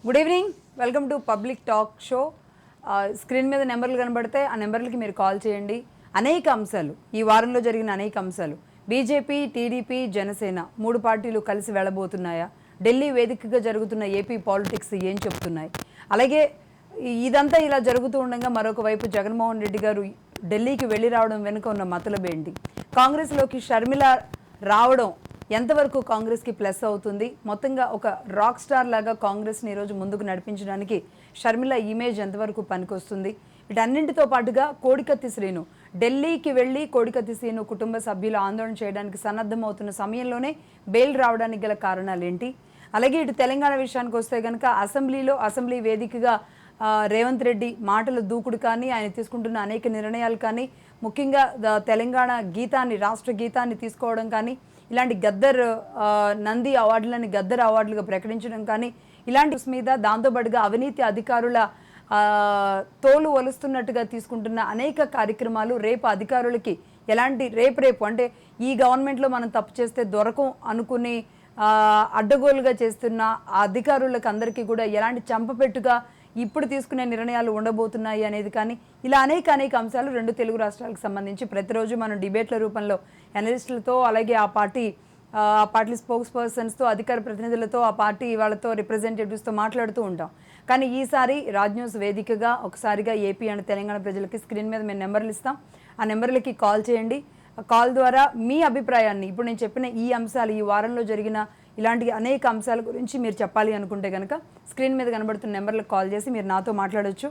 Good evening, welcome to public talk show. Screen మీద నెంబర్లు కనబడితే ఆ నెంబర్లకి మీరు కాల్ చేయండి. అనేక అంశాలు, ఈ వారంలో జరిగిన అనేక అంశాలు, బీజేపీ, టీడీపీ, జనసేన మూడు పార్టీలు కలిసి వెళ్ళబోతున్నాయా, ఢిల్లీ వేదికగా జరుగుతున్న ఏపీ పాలిటిక్స్ ఏం చెప్తున్నాయి, అలాగే ఇదంతా ఇలా జరుగుతూ ఉండగా మరొక వైపు జగన్మోహన్ రెడ్డి గారు ఢిల్లీకి వెళ్ళి రావడం వెనుక ఉన్న మతలబేంటి, కాంగ్రెస్లోకి షర్మిల రావడం ఎంతవరకు కాంగ్రెస్కి ప్లస్ అవుతుంది, మొత్తంగా ఒక రాక్ స్టార్ లాగా కాంగ్రెస్ని ఈరోజు ముందుకు నడిపించడానికి షర్మిల ఇమేజ్ ఎంతవరకు పనికొస్తుంది, వీటన్నింటితో పాటుగా కోడికత్తి శ్రీను ఢిల్లీకి వెళ్ళి కోడికత్తి శ్రీను కుటుంబ సభ్యులు ఆందోళన చేయడానికి సన్నద్ధమవుతున్న సమయంలోనే బెయిల్ రావడానికి గల కారణాలు ఏంటి, అలాగే ఇటు తెలంగాణ విషయానికి వస్తే కనుక అసెంబ్లీ వేదికగా రేవంత్ రెడ్డి మాటల దూకుడు కానీ ఆయన తీసుకుంటున్న అనేక నిర్ణయాలు కానీ, ముఖ్యంగా తెలంగాణ గీతాన్ని, రాష్ట్ర గీతాన్ని తీసుకోవడం కానీ, ఇలాంటి గద్దర్ నంది అవార్డులని గద్దర్ అవార్డులుగా ప్రకటించడం కానీ, ఇలాంటి మీద దాంతోపాటుగా అవినీతి అధికారుల తోలు ఒలుస్తున్నట్టుగా తీసుకుంటున్న అనేక కార్యక్రమాలు, రేపు అధికారులకి ఎలాంటి రేపు అంటే ఈ గవర్నమెంట్లో మనం తప్పు చేస్తే దొరకం అనుకుని అడ్డగోలుగా చేస్తున్న ఆ అధికారులకు అందరికీ కూడా ఎలాంటి చంపపెట్టుగా ఇప్పుడు తీసుకునే నిర్ణయాలు ఉండబోతున్నాయి అనేది కానీ, ఇలా అనేక అంశాలు రెండు తెలుగు రాష్ట్రాలకు సంబంధించి ప్రతిరోజు మనం డిబేట్ల రూపంలో అనలిస్టులతో, అలాగే ఆ పార్టీ స్పోక్స్ పర్సన్స్తో, అధికార ప్రతినిధులతో, ఆ పార్టీ వాళ్ళతో, రిప్రజెంటేటివ్స్తో మాట్లాడుతూ ఉంటాం. కానీ ఈసారి రాజ్ న్యూస్ వేదికగా ఒకసారిగా ఏపీ అండ్ తెలంగాణ ప్రజలకి స్క్రీన్ మీద మేము నెంబర్లు ఇస్తాం, ఆ నెంబర్లకి కాల్ చేయండి. కాల్ ద్వారా మీ అభిప్రాయాన్ని, ఇప్పుడు నేను చెప్పిన ఈ అంశాలు, ఈ వారంలో జరిగిన ఇలాంటి అనేక అంశాల గురించి మీరు చెప్పాలి అనుకుంటే కనుక స్క్రీన్ మీద కనబడుతున్న నెంబర్లకు కాల్ చేసి మీరు నాతో మాట్లాడొచ్చు.